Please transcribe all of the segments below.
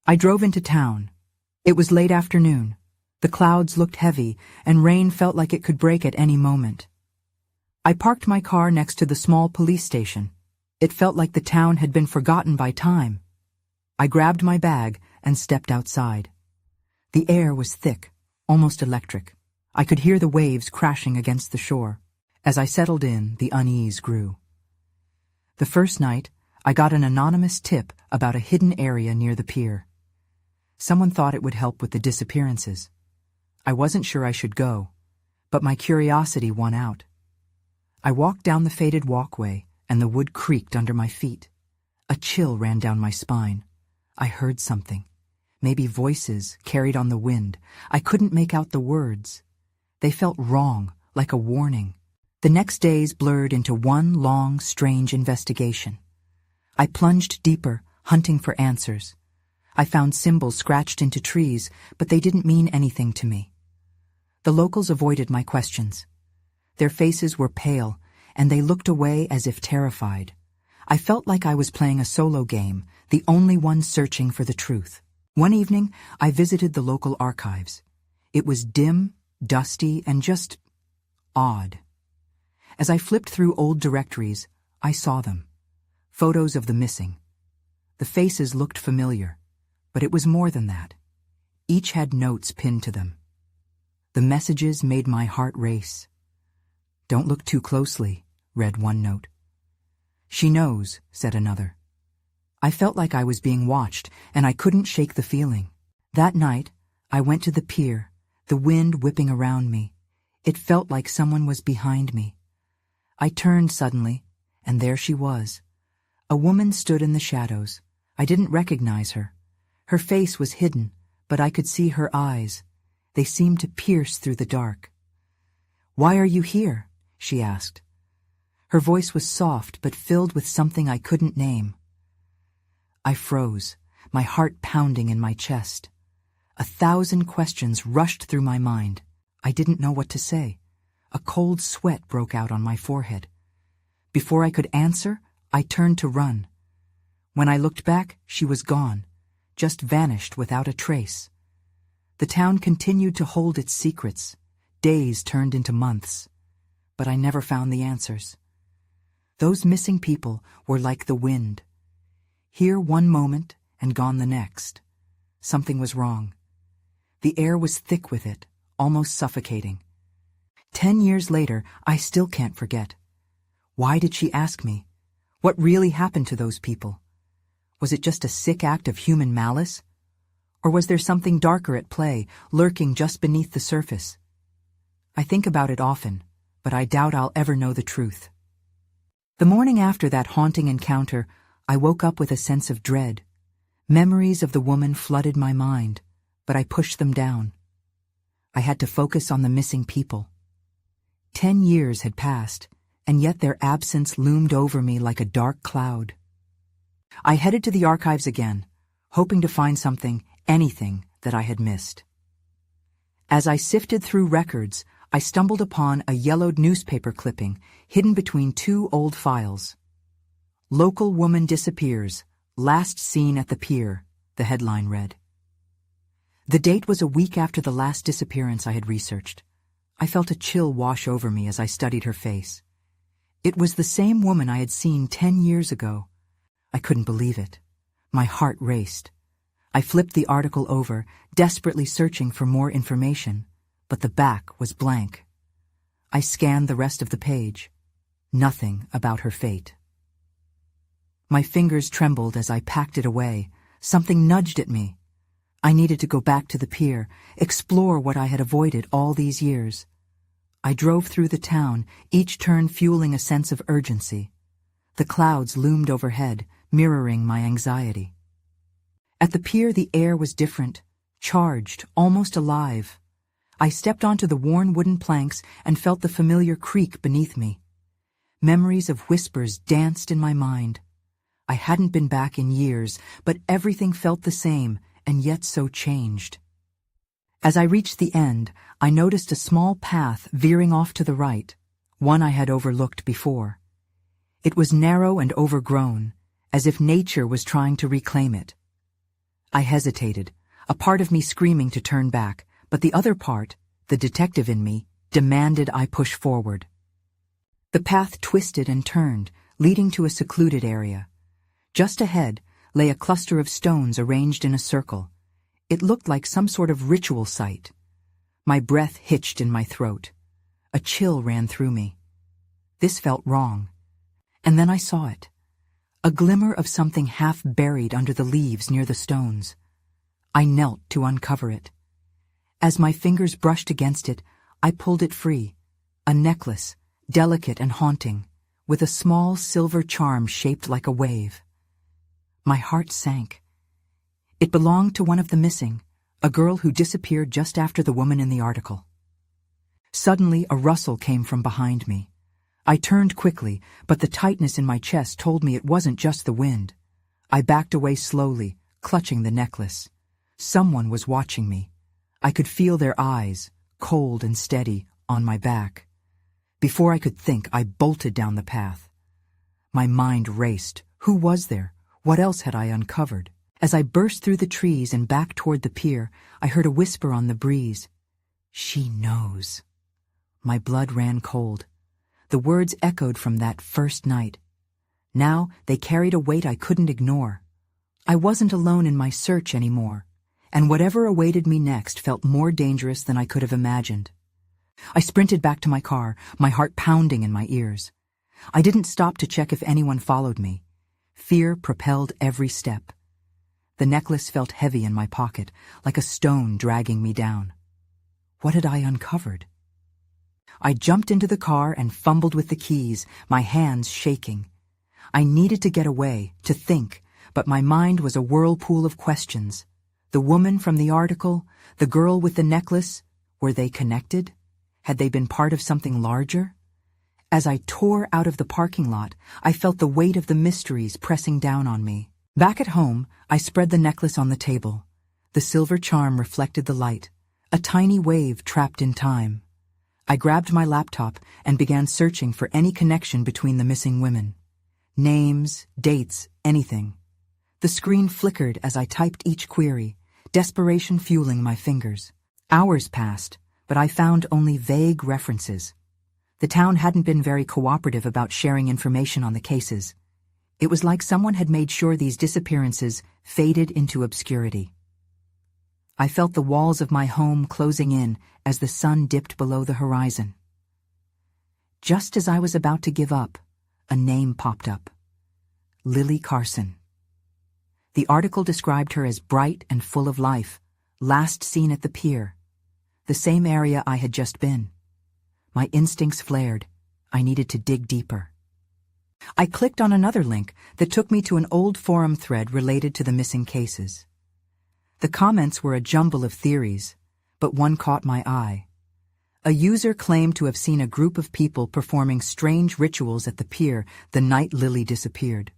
I drove into town. It was late afternoon. The clouds looked heavy, and rain felt like it could break at any moment. I parked my car next to the small police station. It felt like the town had been forgotten by time. I grabbed my bag and stepped outside. The air was thick, almost electric. I could hear the waves crashing against the shore. As I settled in, the unease grew. The first night, I got an anonymous tip about a hidden area near the pier. Someone thought it would help with the disappearances. I wasn't sure I should go, but my curiosity won out. I walked down the faded walkway, and the wood creaked under my feet. A chill ran down my spine. I heard something. Maybe voices carried on the wind. I couldn't make out the words. They felt wrong, like a warning. The next days blurred into one long, strange investigation. I plunged deeper, hunting for answers. I found symbols scratched into trees, but they didn't mean anything to me. The locals avoided my questions. Their faces were pale, and they looked away as if terrified. I felt like I was playing a solo game, the only one searching for the truth. One evening, I visited the local archives. It was dim, dusty, and just odd. As I flipped through old directories, I saw them. Photos of the missing. The faces looked familiar, but it was more than that. Each had notes pinned to them. The messages made my heart race. "Don't look too closely," read one note. "She knows," said another. I felt like I was being watched, and I couldn't shake the feeling. That night, I went to the pier, the wind whipping around me. It felt like someone was behind me. I turned suddenly, and there she was. A woman stood in the shadows. I didn't recognize her. Her face was hidden, but I could see her eyes. They seemed to pierce through the dark. "Why are you here?" she asked. Her voice was soft but filled with something I couldn't name. I froze, my heart pounding in my chest. 1,000 questions rushed through my mind. I didn't know what to say. A cold sweat broke out on my forehead. Before I could answer, I turned to run. When I looked back, she was gone, just vanished without a trace. The town continued to hold its secrets. Days turned into months. But I never found the answers. Those missing people were like the wind. Here one moment and gone the next. Something was wrong. The air was thick with it, almost suffocating. 10 years later, I still can't forget. Why did she ask me? What really happened to those people? Was it just a sick act of human malice? Or was there something darker at play, lurking just beneath the surface? I think about it often, but I doubt I'll ever know the truth. The morning after that haunting encounter, I woke up with a sense of dread. Memories of the woman flooded my mind, but I pushed them down. I had to focus on the missing people. 10 years had passed, and yet their absence loomed over me like a dark cloud. I headed to the archives again, hoping to find something, anything, that I had missed. As I sifted through records, I stumbled upon a yellowed newspaper clipping hidden between 2 old files. "Local woman disappears, last seen at the pier," the headline read. The date was a week after the last disappearance I had researched. I felt a chill wash over me as I studied her face. It was the same woman I had seen 10 years ago. I couldn't believe it. My heart raced. I flipped the article over, desperately searching for more information, but the back was blank. I scanned the rest of the page. Nothing about her fate. My fingers trembled as I packed it away. Something nudged at me. I needed to go back to the pier, explore what I had avoided all these years. I drove through the town, each turn fueling a sense of urgency. The clouds loomed overhead, mirroring my anxiety. At the pier, the air was different, charged, almost alive. I stepped onto the worn wooden planks and felt the familiar creak beneath me. Memories of whispers danced in my mind. I hadn't been back in years, but everything felt the same, and yet so changed. As I reached the end, I noticed a small path veering off to the right, one I had overlooked before. It was narrow and overgrown, as if nature was trying to reclaim it. I hesitated, a part of me screaming to turn back, but the other part, the detective in me, demanded I push forward. The path twisted and turned, leading to a secluded area. Just ahead lay a cluster of stones arranged in a circle. It looked like some sort of ritual site. My breath hitched in my throat. A chill ran through me. This felt wrong. And then I saw it. A glimmer of something half buried under the leaves near the stones. I knelt to uncover it. As my fingers brushed against it, I pulled it free. A necklace, delicate and haunting, with a small silver charm shaped like a wave. My heart sank. It belonged to one of the missing, a girl who disappeared just after the woman in the article. Suddenly, a rustle came from behind me. I turned quickly, but the tightness in my chest told me it wasn't just the wind. I backed away slowly, clutching the necklace. Someone was watching me. I could feel their eyes, cold and steady, on my back. Before I could think, I bolted down the path. My mind raced. Who was there? What else had I uncovered? As I burst through the trees and back toward the pier, I heard a whisper on the breeze. "She knows." My blood ran cold. The words echoed from that first night. Now they carried a weight I couldn't ignore. I wasn't alone in my search anymore, and whatever awaited me next felt more dangerous than I could have imagined. I sprinted back to my car, my heart pounding in my ears. I didn't stop to check if anyone followed me. Fear propelled every step. The necklace felt heavy in my pocket, like a stone dragging me down. What had I uncovered? I jumped into the car and fumbled with the keys, my hands shaking. I needed to get away, to think, but my mind was a whirlpool of questions. The woman from the article, the girl with the necklace, were they connected? Had they been part of something larger? As I tore out of the parking lot, I felt the weight of the mysteries pressing down on me. Back at home, I spread the necklace on the table. The silver charm reflected the light, a tiny wave trapped in time. I grabbed my laptop and began searching for any connection between the missing women. Names, dates, anything. The screen flickered as I typed each query, desperation fueling my fingers. Hours passed, but I found only vague references. The town hadn't been very cooperative about sharing information on the cases. It was like someone had made sure these disappearances faded into obscurity. I felt the walls of my home closing in as the sun dipped below the horizon. Just as I was about to give up, a name popped up. Lily Carson. The article described her as bright and full of life, last seen at the pier, the same area I had just been. My instincts flared. I needed to dig deeper. I clicked on another link that took me to an old forum thread related to the missing cases. The comments were a jumble of theories, but one caught my eye. A user claimed to have seen a group of people performing strange rituals at the pier the night Lily disappeared.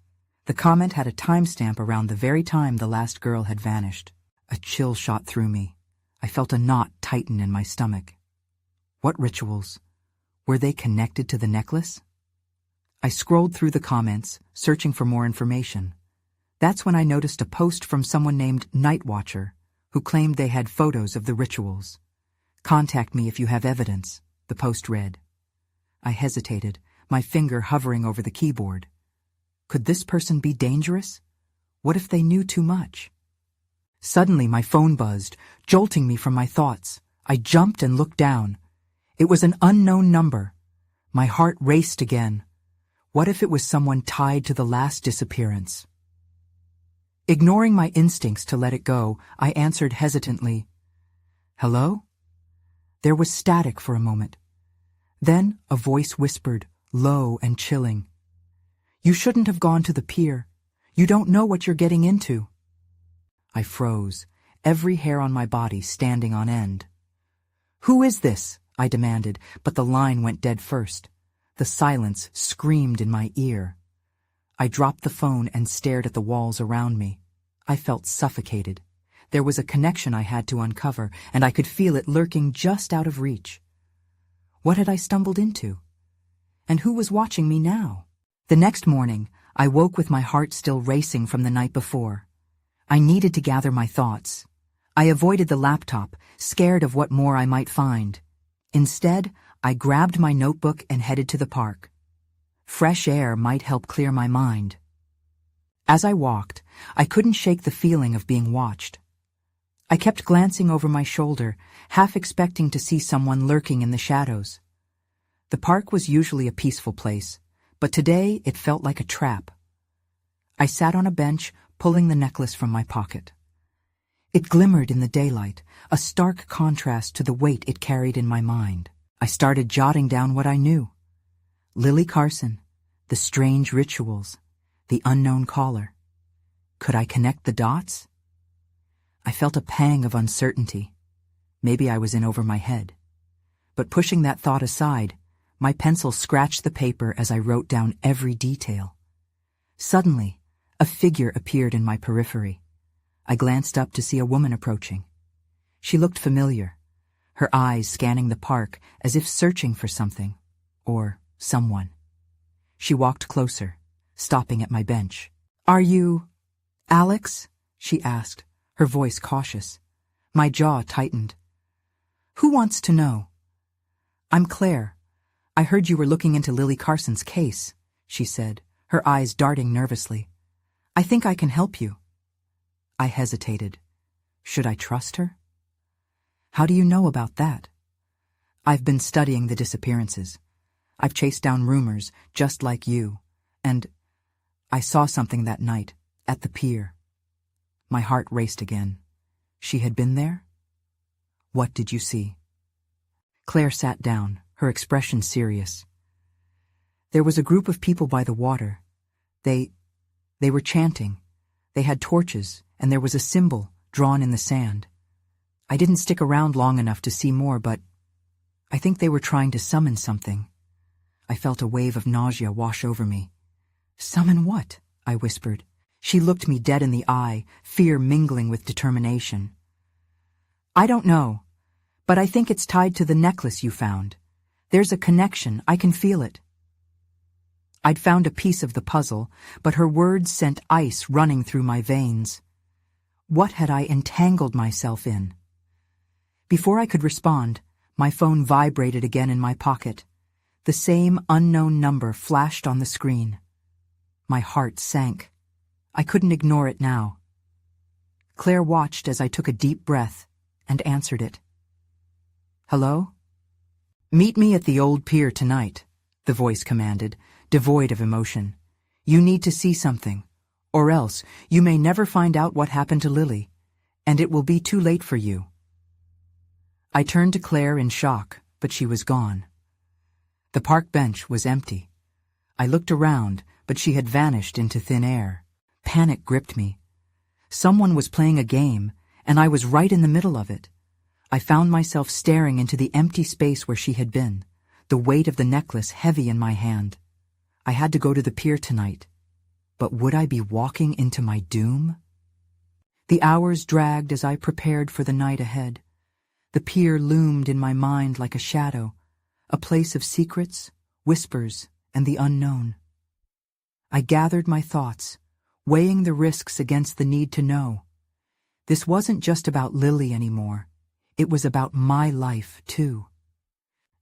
The comment had a timestamp around the very time the last girl had vanished. A chill shot through me. I felt a knot tighten in my stomach. What rituals? Were they connected to the necklace? I scrolled through the comments, searching for more information. That's when I noticed a post from someone named Nightwatcher, who claimed they had photos of the rituals. "Contact me if you have evidence," the post read. I hesitated, my finger hovering over the keyboard. Could this person be dangerous? What if they knew too much? Suddenly my phone buzzed, jolting me from my thoughts. I jumped and looked down. It was an unknown number. My heart raced again. What if it was someone tied to the last disappearance? Ignoring my instincts to let it go, I answered hesitantly, "Hello?" There was static for a moment. Then a voice whispered, low and chilling, "You shouldn't have gone to the pier. You don't know what you're getting into." I froze, every hair on my body standing on end. "Who is this?" I demanded, but the line went dead first. The silence screamed in my ear. I dropped the phone and stared at the walls around me. I felt suffocated. There was a connection I had to uncover, and I could feel it lurking just out of reach. What had I stumbled into? And who was watching me now? The next morning, I woke with my heart still racing from the night before. I needed to gather my thoughts. I avoided the laptop, scared of what more I might find. Instead, I grabbed my notebook and headed to the park. Fresh air might help clear my mind. As I walked, I couldn't shake the feeling of being watched. I kept glancing over my shoulder, half expecting to see someone lurking in the shadows. The park was usually a peaceful place, but today it felt like a trap. I sat on a bench, pulling the necklace from my pocket. It glimmered in the daylight, a stark contrast to the weight it carried in my mind. I started jotting down what I knew. Lily Carson, the strange rituals, the unknown caller. Could I connect the dots? I felt a pang of uncertainty. Maybe I was in over my head. But pushing that thought aside, my pencil scratched the paper as I wrote down every detail. Suddenly, a figure appeared in my periphery. I glanced up to see a woman approaching. She looked familiar, her eyes scanning the park as if searching for something, or someone. She walked closer, stopping at my bench. "Are you Alex?" she asked, her voice cautious. My jaw tightened. "Who wants to know?" "I'm Claire. I heard you were looking into Lily Carson's case," she said, her eyes darting nervously. "I think I can help you." I hesitated. Should I trust her? "How do you know about that?" "I've been studying the disappearances. I've chased down rumors, just like you, and I saw something that night, at the pier." My heart raced again. She had been there? "What did you see?" Claire sat down, her expression serious. "There was a group of people by the water. They were chanting. They had torches, and there was a symbol drawn in the sand. I didn't stick around long enough to see more, but I think they were trying to summon something." I felt a wave of nausea wash over me. "Summon what?" I whispered. She looked me dead in the eye, fear mingling with determination. "I don't know, but I think it's tied to the necklace you found. There's a connection, I can feel it." I'd found a piece of the puzzle, but her words sent ice running through my veins. What had I entangled myself in? Before I could respond, my phone vibrated again in my pocket. The same unknown number flashed on the screen. My heart sank. I couldn't ignore it now. Claire watched as I took a deep breath and answered it. "Hello?" "Meet me at the old pier tonight," the voice commanded, devoid of emotion. "You need to see something, or else you may never find out what happened to Lily, and it will be too late for you." I turned to Claire in shock, but she was gone. The park bench was empty. I looked around, but she had vanished into thin air. Panic gripped me. Someone was playing a game, and I was right in the middle of it. I found myself staring into the empty space where she had been, the weight of the necklace heavy in my hand. I had to go to the pier tonight. But would I be walking into my doom? The hours dragged as I prepared for the night ahead. The pier loomed in my mind like a shadow, a place of secrets, whispers, and the unknown. I gathered my thoughts, weighing the risks against the need to know. This wasn't just about Lily anymore. It was about my life, too.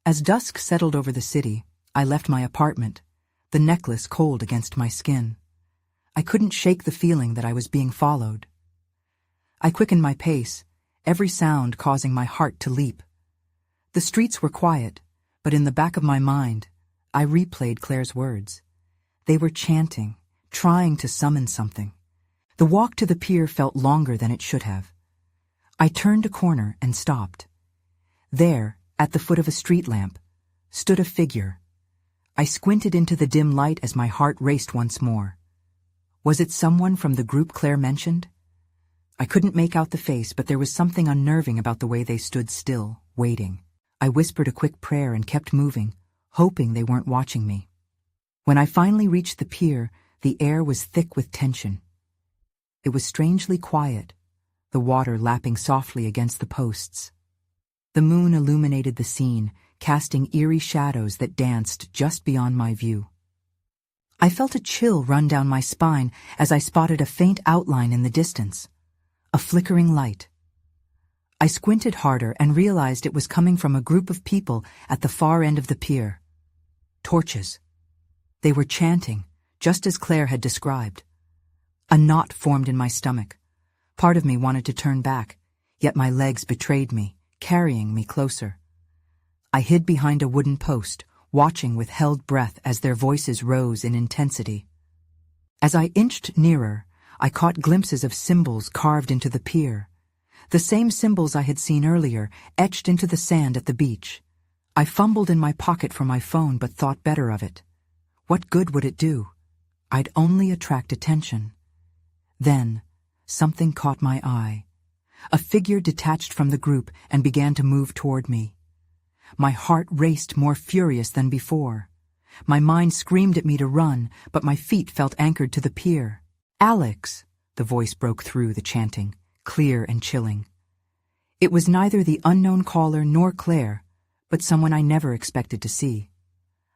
As dusk settled over the city, I left my apartment, the necklace cold against my skin. I couldn't shake the feeling that I was being followed. I quickened my pace, every sound causing my heart to leap. The streets were quiet, but in the back of my mind, I replayed Claire's words. They were chanting, trying to summon something. The walk to the pier felt longer than it should have. I turned a corner and stopped. There, at the foot of a street lamp, stood a figure. I squinted into the dim light as my heart raced once more. Was it someone from the group Claire mentioned? I couldn't make out the face, but there was something unnerving about the way they stood still, waiting. I whispered a quick prayer and kept moving, hoping they weren't watching me. When I finally reached the pier, the air was thick with tension. It was strangely quiet, the water lapping softly against the posts. The moon illuminated the scene, casting eerie shadows that danced just beyond my view. I felt a chill run down my spine as I spotted a faint outline in the distance, A flickering light. I squinted harder and realized it was coming from a group of people at the far end of the pier. Torches. They were chanting, just as Claire had described. A knot formed in my stomach. Part of me wanted to turn back, yet my legs betrayed me, carrying me closer. I hid behind a wooden post, watching with held breath as their voices rose in intensity. As I inched nearer, I caught glimpses of symbols carved into the pier. The same symbols I had seen earlier, etched into the sand at the beach. I fumbled in my pocket for my phone but thought better of it. What good would it do? I'd only attract attention. Then, something caught my eye. A figure detached from the group and began to move toward me. My heart raced more furious than before. My mind screamed at me to run, but my feet felt anchored to the pier. "Alex!" The voice broke through the chanting, clear and chilling. It was neither the unknown caller nor Claire, but someone I never expected to see.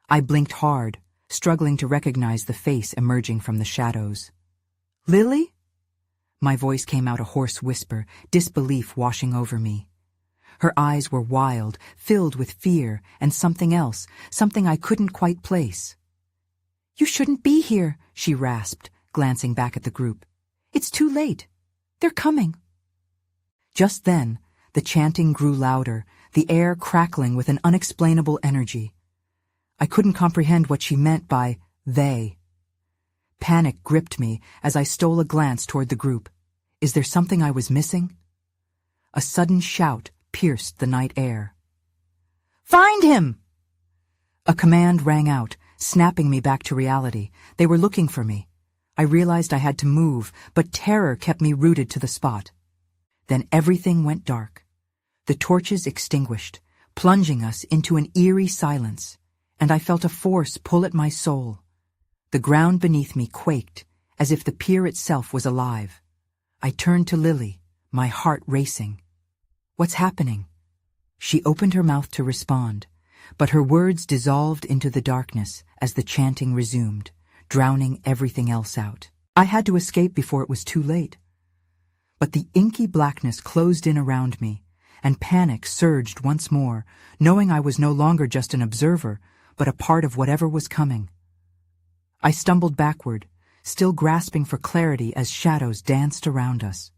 I blinked hard, struggling to recognize the face emerging from the shadows. "Lily?" My voice came out a hoarse whisper, disbelief washing over me. Her eyes were wild, filled with fear, and something else, something I couldn't quite place. "You shouldn't be here," she rasped, glancing back at the group. "It's too late. They're coming." Just then, the chanting grew louder, the air crackling with an unexplainable energy. I couldn't comprehend what she meant by they. Panic gripped me as I stole a glance toward the group. Is there something I was missing? A sudden shout pierced the night air. "Find him!" A command rang out, snapping me back to reality. They were looking for me. I realized I had to move, but terror kept me rooted to the spot. Then everything went dark. The torches extinguished, plunging us into an eerie silence, and I felt a force pull at my soul. The ground beneath me quaked, as if the pier itself was alive. I turned to Lily, my heart racing. "What's happening?" She opened her mouth to respond, but her words dissolved into the darkness as the chanting resumed, drowning everything else out. I had to escape before it was too late. But the inky blackness closed in around me, and panic surged once more, knowing I was no longer just an observer, but a part of whatever was coming. I stumbled backward, still grasping for clarity as shadows danced around us.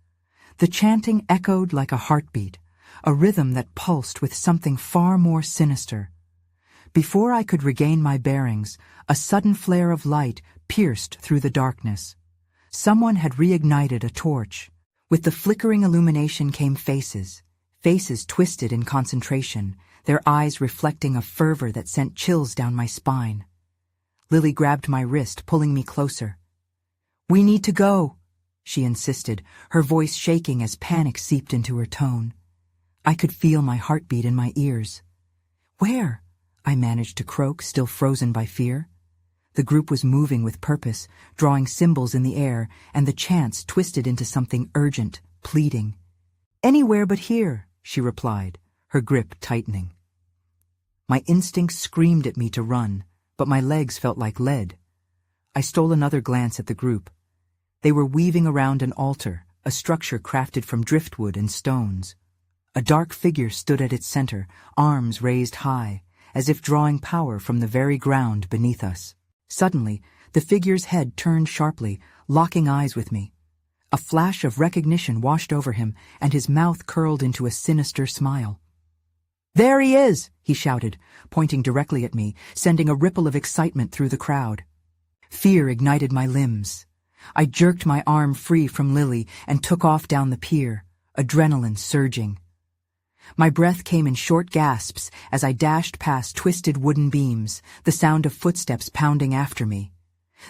The chanting echoed like a heartbeat, a rhythm that pulsed with something far more sinister. Before I could regain my bearings, a sudden flare of light pierced through the darkness. Someone had reignited a torch. With the flickering illumination came faces twisted in concentration, their eyes reflecting a fervor that sent chills down my spine. Lily grabbed my wrist, pulling me closer. "We need to go," she insisted, her voice shaking as panic seeped into her tone. I could feel my heartbeat in my ears. "Where?" I managed to croak, still frozen by fear. The group was moving with purpose, drawing symbols in the air, and the chants twisted into something urgent, pleading. "Anywhere but here," she replied, her grip tightening. My instincts screamed at me to run, but my legs felt like lead. I stole another glance at the group. They were weaving around an altar, a structure crafted from driftwood and stones. A dark figure stood at its center, arms raised high, as if drawing power from the very ground beneath us. Suddenly, the figure's head turned sharply, locking eyes with me. A flash of recognition washed over him, and his mouth curled into a sinister smile. "There he is!" he shouted, pointing directly at me, sending a ripple of excitement through the crowd. Fear ignited my limbs. I jerked my arm free from Lily and took off down the pier, adrenaline surging. My breath came in short gasps as I dashed past twisted wooden beams, the sound of footsteps pounding after me.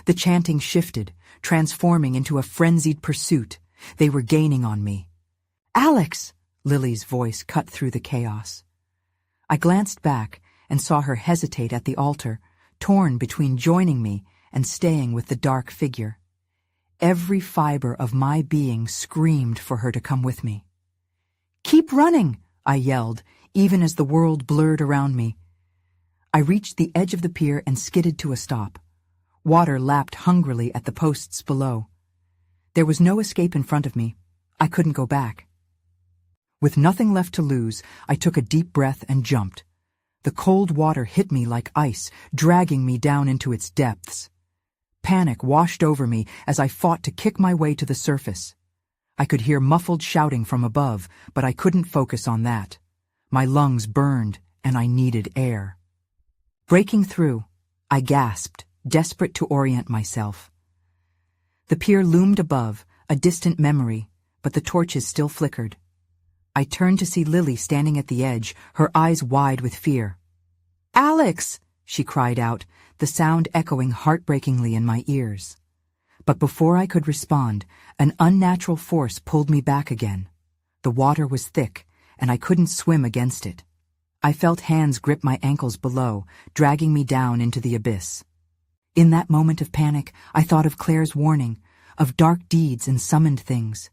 The chanting shifted, transforming into a frenzied pursuit. They were gaining on me. "Alex!" Lily's voice cut through the chaos. I glanced back and saw her hesitate at the altar, torn between joining me and staying with the dark figure. Every fiber of my being screamed for her to come with me. "Keep running!" I yelled, even as the world blurred around me. I reached the edge of the pier and skidded to a stop. Water lapped hungrily at the posts below. There was no escape in front of me. I couldn't go back. With nothing left to lose, I took a deep breath and jumped. The cold water hit me like ice, dragging me down into its depths. Panic washed over me as I fought to kick my way to the surface. I could hear muffled shouting from above, but I couldn't focus on that. My lungs burned, and I needed air. Breaking through, I gasped, desperate to orient myself. The pier loomed above, a distant memory, but the torches still flickered. I turned to see Lily standing at the edge, her eyes wide with fear. "Alex!" she cried out, the sound echoing heartbreakingly in my ears. But before I could respond, an unnatural force pulled me back again. The water was thick, and I couldn't swim against it. I felt hands grip my ankles below, dragging me down into the abyss. In that moment of panic, I thought of Claire's warning, of dark deeds and summoned things.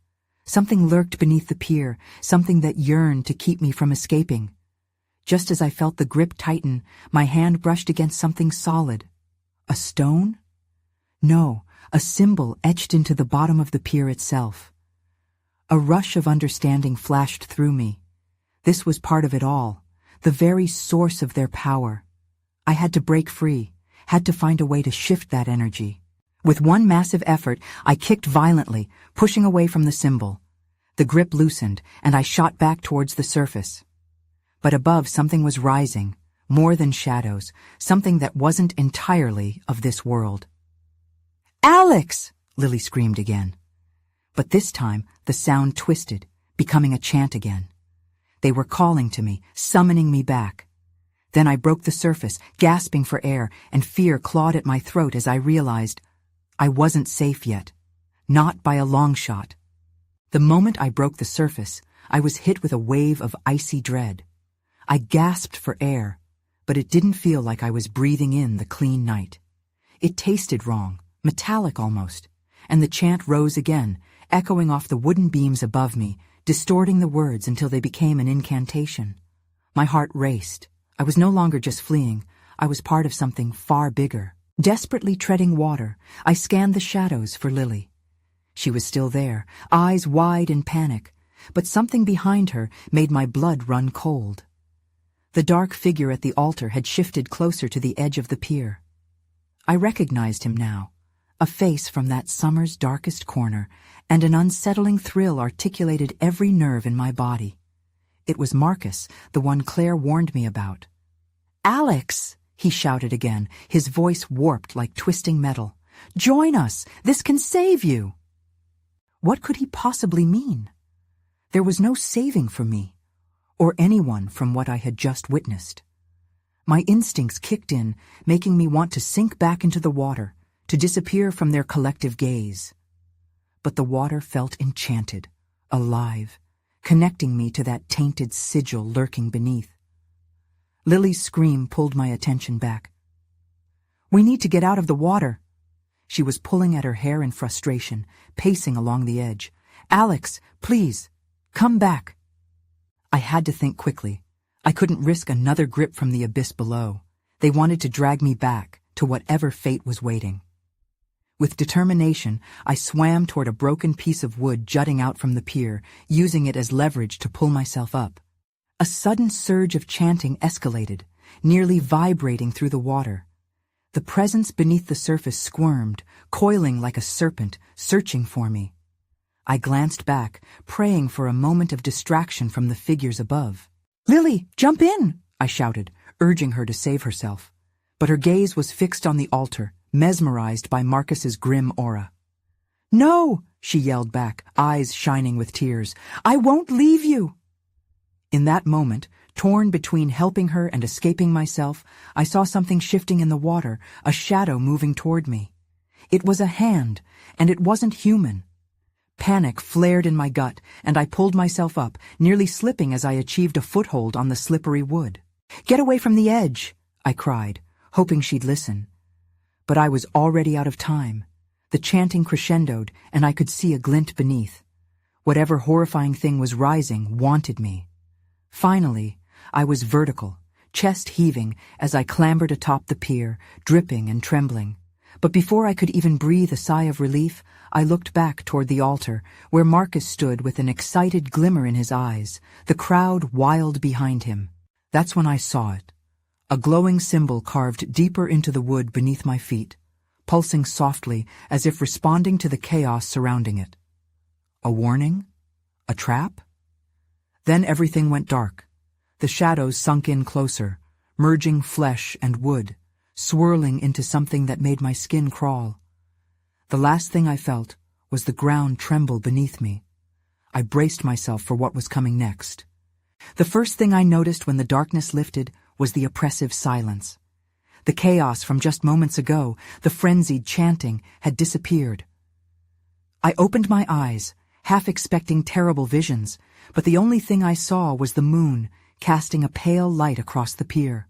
Something lurked beneath the pier, something that yearned to keep me from escaping. Just as I felt the grip tighten, my hand brushed against something solid. A stone? No, a symbol etched into the bottom of the pier itself. A rush of understanding flashed through me. This was part of it all, the very source of their power. I had to break free, had to find a way to shift that energy. With one massive effort, I kicked violently, pushing away from the symbol. The grip loosened, and I shot back towards the surface. But above, something was rising, more than shadows, something that wasn't entirely of this world. "Alex!" Lily screamed again. But this time, the sound twisted, becoming a chant again. They were calling to me, summoning me back. Then I broke the surface, gasping for air, and fear clawed at my throat as I realized I wasn't safe yet. Not by a long shot. The moment I broke the surface, I was hit with a wave of icy dread. I gasped for air, but it didn't feel like I was breathing in the clean night. It tasted wrong, metallic almost, and the chant rose again, echoing off the wooden beams above me, distorting the words until they became an incantation. My heart raced. I was no longer just fleeing. I was part of something far bigger. Desperately treading water, I scanned the shadows for Lily. She was still there, eyes wide in panic, but something behind her made my blood run cold. The dark figure at the altar had shifted closer to the edge of the pier. I recognized him now, a face from that summer's darkest corner, and an unsettling thrill articulated every nerve in my body. It was Marcus, the one Claire warned me about. "Alex!" he shouted again, his voice warped like twisting metal. "Join us! This can save you!" What could he possibly mean? There was no saving for me, or anyone from what I had just witnessed. My instincts kicked in, making me want to sink back into the water, to disappear from their collective gaze. But the water felt enchanted, alive, connecting me to that tainted sigil lurking beneath. Lily's scream pulled my attention back. "We need to get out of the water." She was pulling at her hair in frustration, pacing along the edge. "Alex, please, come back." I had to think quickly. I couldn't risk another grip from the abyss below. They wanted to drag me back to whatever fate was waiting. With determination, I swam toward a broken piece of wood jutting out from the pier, using it as leverage to pull myself up. A sudden surge of chanting escalated, nearly vibrating through the water. The presence beneath the surface squirmed, coiling like a serpent, searching for me. I glanced back, praying for a moment of distraction from the figures above. "Lily, jump in!" I shouted, urging her to save herself. But her gaze was fixed on the altar, mesmerized by Marcus's grim aura. "No!" she yelled back, eyes shining with tears. "I won't leave you!" In that moment, torn between helping her and escaping myself, I saw something shifting in the water, a shadow moving toward me. It was a hand, and it wasn't human. Panic flared in my gut, and I pulled myself up, nearly slipping as I achieved a foothold on the slippery wood. "Get away from the edge!" I cried, hoping she'd listen. But I was already out of time. The chanting crescendoed, and I could see a glint beneath. Whatever horrifying thing was rising wanted me. Finally, I was vertical, chest heaving as I clambered atop the pier, dripping and trembling. But before I could even breathe a sigh of relief, I looked back toward the altar, where Marcus stood with an excited glimmer in his eyes, the crowd wild behind him. That's when I saw it. A glowing symbol carved deeper into the wood beneath my feet, pulsing softly as if responding to the chaos surrounding it. A warning? A trap? Then everything went dark. The shadows sunk in closer, merging flesh and wood, swirling into something that made my skin crawl. The last thing I felt was the ground tremble beneath me. I braced myself for what was coming next. The first thing I noticed when the darkness lifted was the oppressive silence. The chaos from just moments ago, the frenzied chanting, had disappeared. I opened my eyes, half expecting terrible visions, but the only thing I saw was the moon casting a pale light across the pier.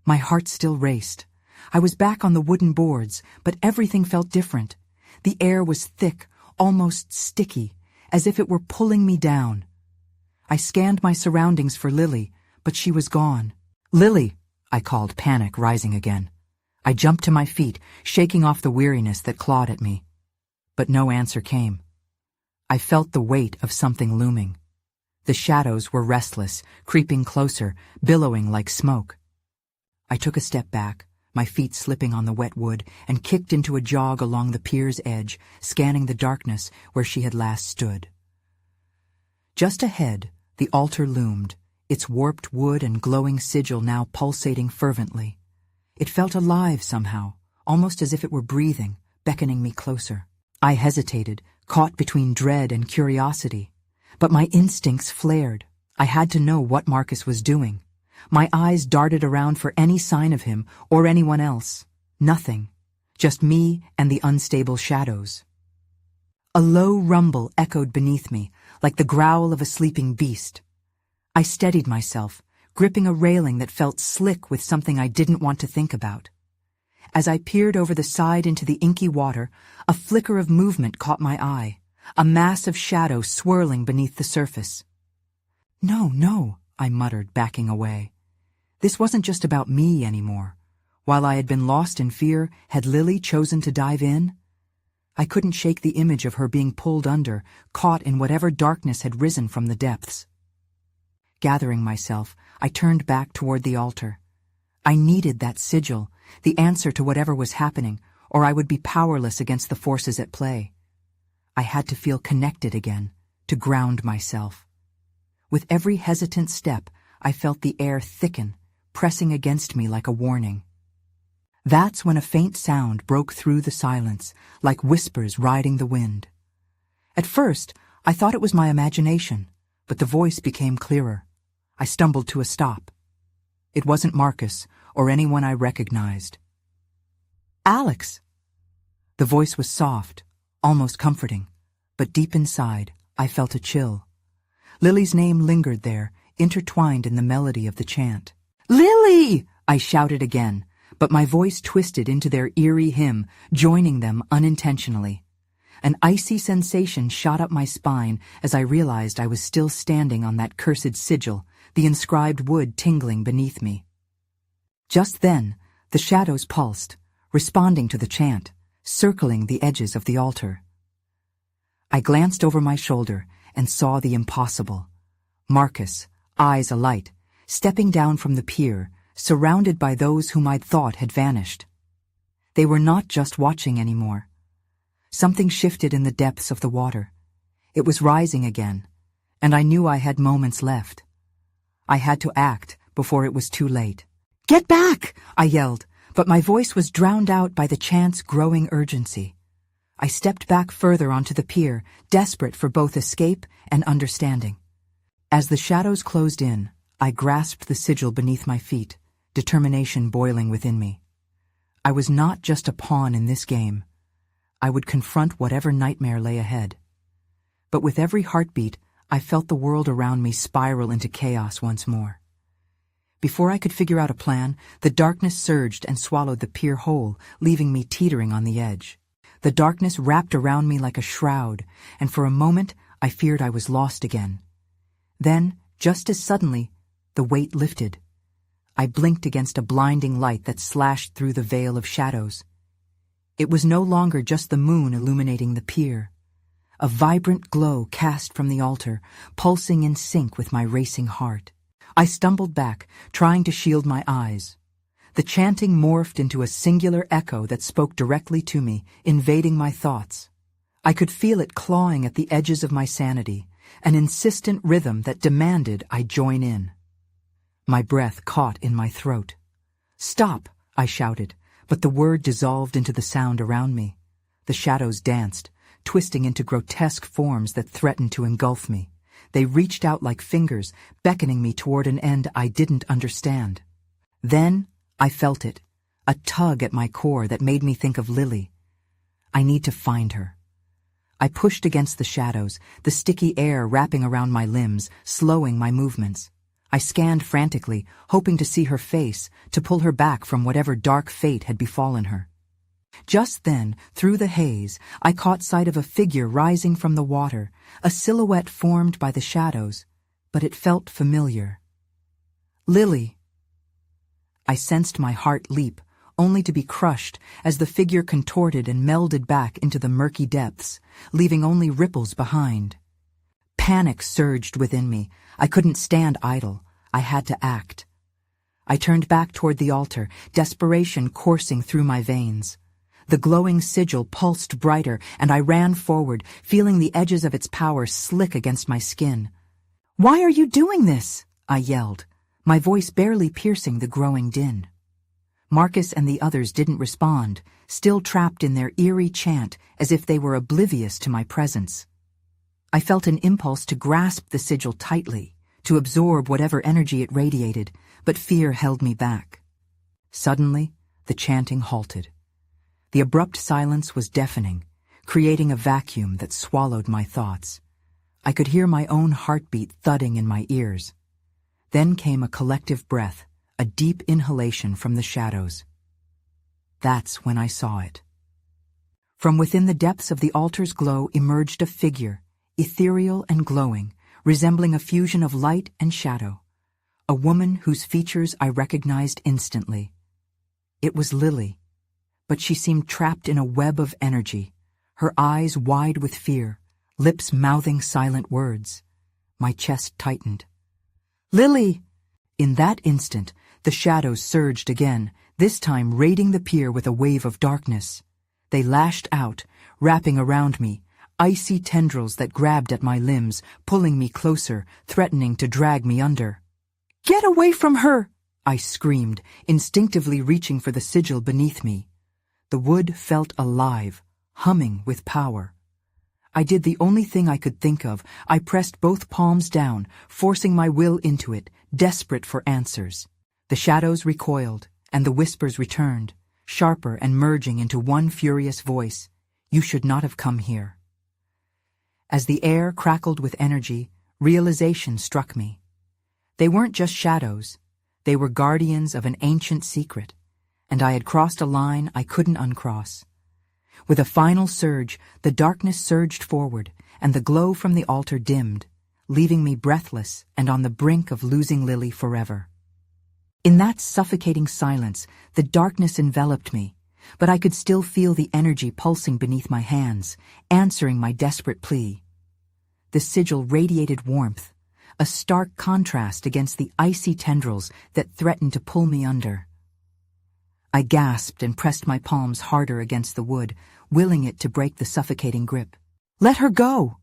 My heart still raced. I was back on the wooden boards, but everything felt different. The air was thick, almost sticky, as if it were pulling me down. I scanned my surroundings for Lily, but she was gone. "Lily!" I called, panic rising again. I jumped to my feet, shaking off the weariness that clawed at me. But no answer came. I felt the weight of something looming. The shadows were restless, creeping closer, billowing like smoke. I took a step back, my feet slipping on the wet wood, and kicked into a jog along the pier's edge, scanning the darkness where she had last stood. Just ahead, the altar loomed, its warped wood and glowing sigil now pulsating fervently. It felt alive somehow, almost as if it were breathing, beckoning me closer. I hesitated, caught between dread and curiosity. But my instincts flared. I had to know what Marcus was doing. My eyes darted around for any sign of him or anyone else. Nothing. Just me and the unstable shadows. A low rumble echoed beneath me, like the growl of a sleeping beast. I steadied myself, gripping a railing that felt slick with something I didn't want to think about. As I peered over the side into the inky water, a flicker of movement caught my eye, a mass of shadow swirling beneath the surface. No, I muttered, backing away. This wasn't just about me anymore. While I had been lost in fear, had Lily chosen to dive in? I couldn't shake the image of her being pulled under, caught in whatever darkness had risen from the depths. Gathering myself, I turned back toward the altar. I needed that sigil, the answer to whatever was happening, or I would be powerless against the forces at play. I had to feel connected again, to ground myself. With every hesitant step, I felt the air thicken, pressing against me like a warning. That's when a faint sound broke through the silence, like whispers riding the wind. At first, I thought it was my imagination, but the voice became clearer. I stumbled to a stop. It wasn't Marcus or anyone I recognized. "Alex!" The voice was soft, almost comforting, but deep inside, I felt a chill. Lily's name lingered there, intertwined in the melody of the chant. "Lily!" I shouted again, but my voice twisted into their eerie hymn, joining them unintentionally. An icy sensation shot up my spine as I realized I was still standing on that cursed sigil, the inscribed wood tingling beneath me. Just then, the shadows pulsed, responding to the chant, circling the edges of the altar. I glanced over my shoulder and saw the impossible. Marcus, eyes alight, stepping down from the pier, surrounded by those whom I'd thought had vanished. They were not just watching anymore. Something shifted in the depths of the water. It was rising again, and I knew I had moments left. I had to act before it was too late. "Get back!" I yelled, but my voice was drowned out by the chant's growing urgency. I stepped back further onto the pier, desperate for both escape and understanding. As the shadows closed in, I grasped the sigil beneath my feet, determination boiling within me. I was not just a pawn in this game. I would confront whatever nightmare lay ahead. But with every heartbeat, I felt the world around me spiral into chaos once more. Before I could figure out a plan, the darkness surged and swallowed the pier whole, leaving me teetering on the edge. The darkness wrapped around me like a shroud, and for a moment I feared I was lost again. Then, just as suddenly, the weight lifted. I blinked against a blinding light that slashed through the veil of shadows. It was no longer just the moon illuminating the pier. A vibrant glow cast from the altar, pulsing in sync with my racing heart. I stumbled back, trying to shield my eyes. The chanting morphed into a singular echo that spoke directly to me, invading my thoughts. I could feel it clawing at the edges of my sanity, an insistent rhythm that demanded I join in. My breath caught in my throat. "Stop!" I shouted, but the word dissolved into the sound around me. The shadows danced, twisting into grotesque forms that threatened to engulf me. They reached out like fingers, beckoning me toward an end I didn't understand. Then I felt it, a tug at my core that made me think of Lily. I need to find her. I pushed against the shadows, the sticky air wrapping around my limbs, slowing my movements. I scanned frantically, hoping to see her face, to pull her back from whatever dark fate had befallen her. Just then, through the haze, I caught sight of a figure rising from the water, a silhouette formed by the shadows, but it felt familiar. Lily! I sensed my heart leap, only to be crushed as the figure contorted and melded back into the murky depths, leaving only ripples behind. Panic surged within me. I couldn't stand idle. I had to act. I turned back toward the altar, desperation coursing through my veins. The glowing sigil pulsed brighter, and I ran forward, feeling the edges of its power slick against my skin. "Why are you doing this?" I yelled, my voice barely piercing the growing din. Marcus and the others didn't respond, still trapped in their eerie chant as if they were oblivious to my presence. I felt an impulse to grasp the sigil tightly, to absorb whatever energy it radiated, but fear held me back. Suddenly, the chanting halted. The abrupt silence was deafening, creating a vacuum that swallowed my thoughts. I could hear my own heartbeat thudding in my ears. Then came a collective breath, a deep inhalation from the shadows. That's when I saw it. From within the depths of the altar's glow emerged a figure, ethereal and glowing, resembling a fusion of light and shadow. A woman whose features I recognized instantly. It was Lily, but she seemed trapped in a web of energy, her eyes wide with fear, lips mouthing silent words. My chest tightened. "Lily!" In that instant, the shadows surged again, this time raiding the pier with a wave of darkness. They lashed out, wrapping around me, icy tendrils that grabbed at my limbs, pulling me closer, threatening to drag me under. "Get away from her!" I screamed, instinctively reaching for the sigil beneath me. The wood felt alive, humming with power. I did the only thing I could think of. I pressed both palms down, forcing my will into it, desperate for answers. The shadows recoiled, and the whispers returned, sharper and merging into one furious voice. "You should not have come here." As the air crackled with energy, realization struck me. They weren't just shadows. They were guardians of an ancient secret, and I had crossed a line I couldn't uncross. With a final surge, the darkness surged forward, and the glow from the altar dimmed, leaving me breathless and on the brink of losing Lily forever. In that suffocating silence, the darkness enveloped me, but I could still feel the energy pulsing beneath my hands, answering my desperate plea. The sigil radiated warmth, a stark contrast against the icy tendrils that threatened to pull me under. I gasped and pressed my palms harder against the wood, willing it to break the suffocating grip. "Let her go!"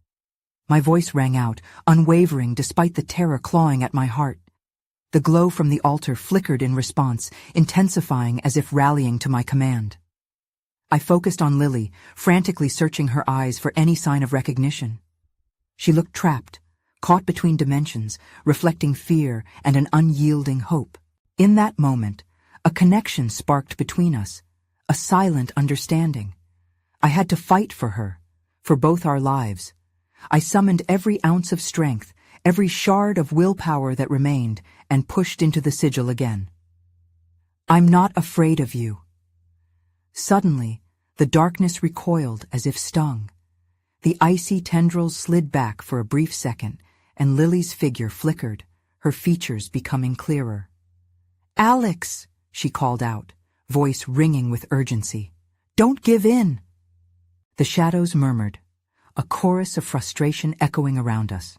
My voice rang out, unwavering despite the terror clawing at my heart. The glow from the altar flickered in response, intensifying as if rallying to my command. I focused on Lily, frantically searching her eyes for any sign of recognition. She looked trapped, caught between dimensions, reflecting fear and an unyielding hope. In that moment, a connection sparked between us, a silent understanding. I had to fight for her, for both our lives. I summoned every ounce of strength, every shard of willpower that remained, and pushed into the sigil again. "I'm not afraid of you." Suddenly, the darkness recoiled as if stung. The icy tendrils slid back for a brief second, and Lily's figure flickered, her features becoming clearer. "Alex!" she called out, voice ringing with urgency. Don't give in! The shadows murmured, a chorus of frustration echoing around us.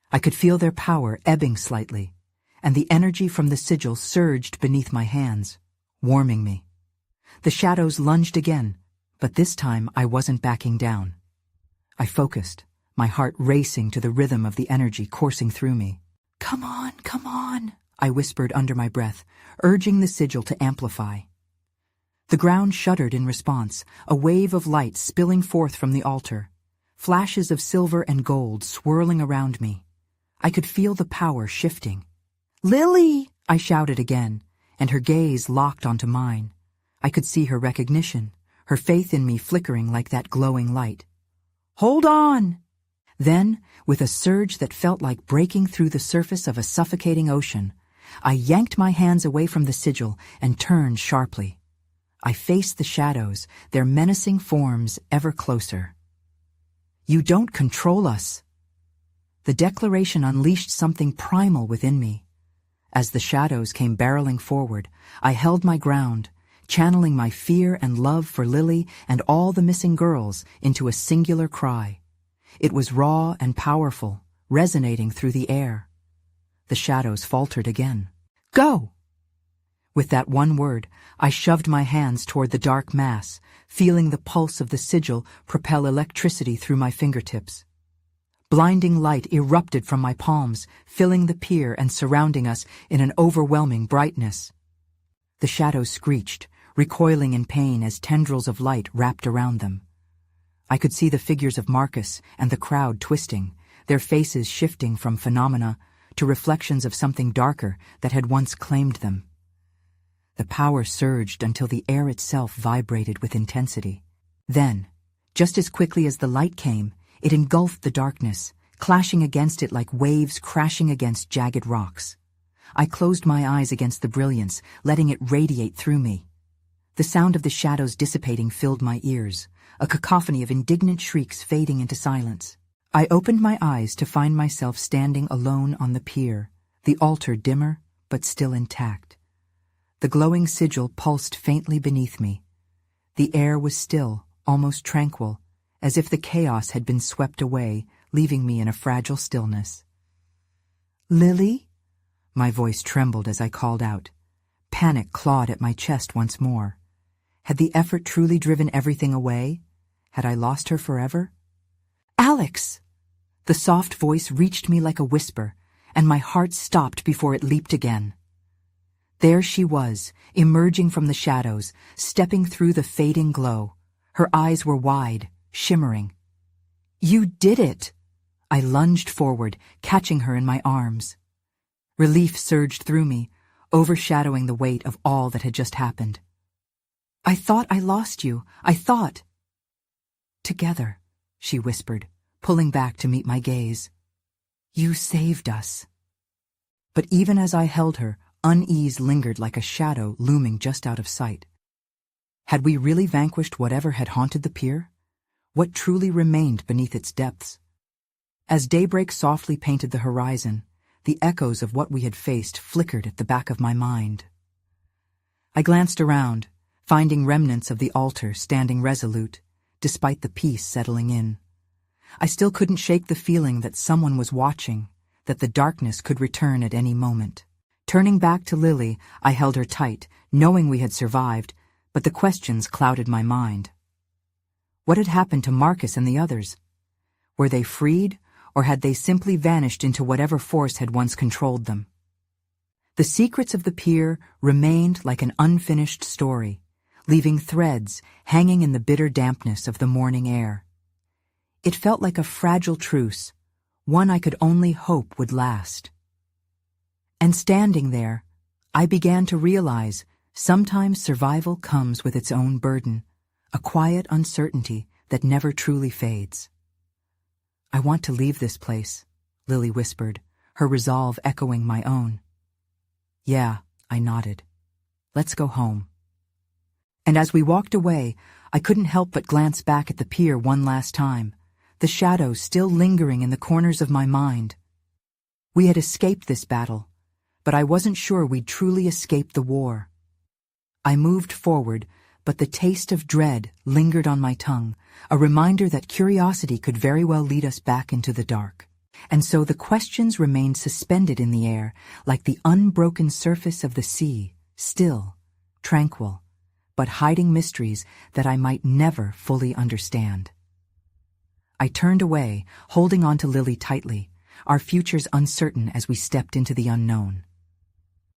I could feel their power ebbing slightly, and the energy from the sigil surged beneath my hands, warming me. The shadows lunged again, but this time I wasn't backing down. I focused, my heart racing to the rhythm of the energy coursing through me. Come on, I whispered under my breath, urging the sigil to amplify. The ground shuddered in response, a wave of light spilling forth from the altar, flashes of silver and gold swirling around me. I could feel the power shifting. Lily! I shouted again, and her gaze locked onto mine. I could see her recognition, her faith in me flickering like that glowing light. Hold on! Then, with a surge that felt like breaking through the surface of a suffocating ocean, I yanked my hands away from the sigil and turned sharply. I faced the shadows, their menacing forms ever closer. You don't control us. The declaration unleashed something primal within me. As the shadows came barreling forward, I held my ground, channeling my fear and love for Lily and all the missing girls into a singular cry. It was raw and powerful, resonating through the air. The shadows faltered again. Go! With that one word, I shoved my hands toward the dark mass, feeling the pulse of the sigil propel electricity through my fingertips. Blinding light erupted from my palms, filling the pier and surrounding us in an overwhelming brightness. The shadows screeched, recoiling in pain as tendrils of light wrapped around them. I could see the figures of Marcus and the crowd twisting, their faces shifting from phenomena to reflections of something darker that had once claimed them. The power surged until the air itself vibrated with intensity. Then, just as quickly as the light came, it engulfed the darkness, clashing against it like waves crashing against jagged rocks. I closed my eyes against the brilliance, letting it radiate through me. The sound of the shadows dissipating filled my ears, a cacophony of indignant shrieks fading into silence. I opened my eyes to find myself standing alone on the pier, the altar dimmer but still intact. The glowing sigil pulsed faintly beneath me. The air was still, almost tranquil, as if the chaos had been swept away, leaving me in a fragile stillness. Lily? My voice trembled as I called out. Panic clawed at my chest once more. Had the effort truly driven everything away? Had I lost her forever? Alex! The soft voice reached me like a whisper, and my heart stopped before it leaped again. There she was, emerging from the shadows, stepping through the fading glow. Her eyes were wide, shimmering. You did it! I lunged forward, catching her in my arms. Relief surged through me, overshadowing the weight of all that had just happened. I thought I lost you. I thought. Together, she whispered, pulling back to meet my gaze. You saved us. But even as I held her, unease lingered like a shadow looming just out of sight. Had we really vanquished whatever had haunted the pier? What truly remained beneath its depths? As daybreak softly painted the horizon, the echoes of what we had faced flickered at the back of my mind. I glanced around, finding remnants of the altar standing resolute, despite the peace settling in. I still couldn't shake the feeling that someone was watching, that the darkness could return at any moment. Turning back to Lily, I held her tight, knowing we had survived, but the questions clouded my mind. What had happened to Marcus and the others? Were they freed, or had they simply vanished into whatever force had once controlled them? The secrets of the pier remained like an unfinished story, leaving threads hanging in the bitter dampness of the morning air. It felt like a fragile truce, one I could only hope would last. And standing there, I began to realize sometimes survival comes with its own burden, a quiet uncertainty that never truly fades. I want to leave this place, Lily whispered, her resolve echoing my own. Yeah, I nodded. Let's go home. And as we walked away, I couldn't help but glance back at the pier one last time, the shadows still lingering in the corners of my mind. We had escaped this battle, but I wasn't sure we'd truly escaped the war. I moved forward, but the taste of dread lingered on my tongue, a reminder that curiosity could very well lead us back into the dark. And so the questions remained suspended in the air, like the unbroken surface of the sea, still, tranquil, but hiding mysteries that I might never fully understand. I turned away, holding on to Lily tightly, our futures uncertain as we stepped into the unknown.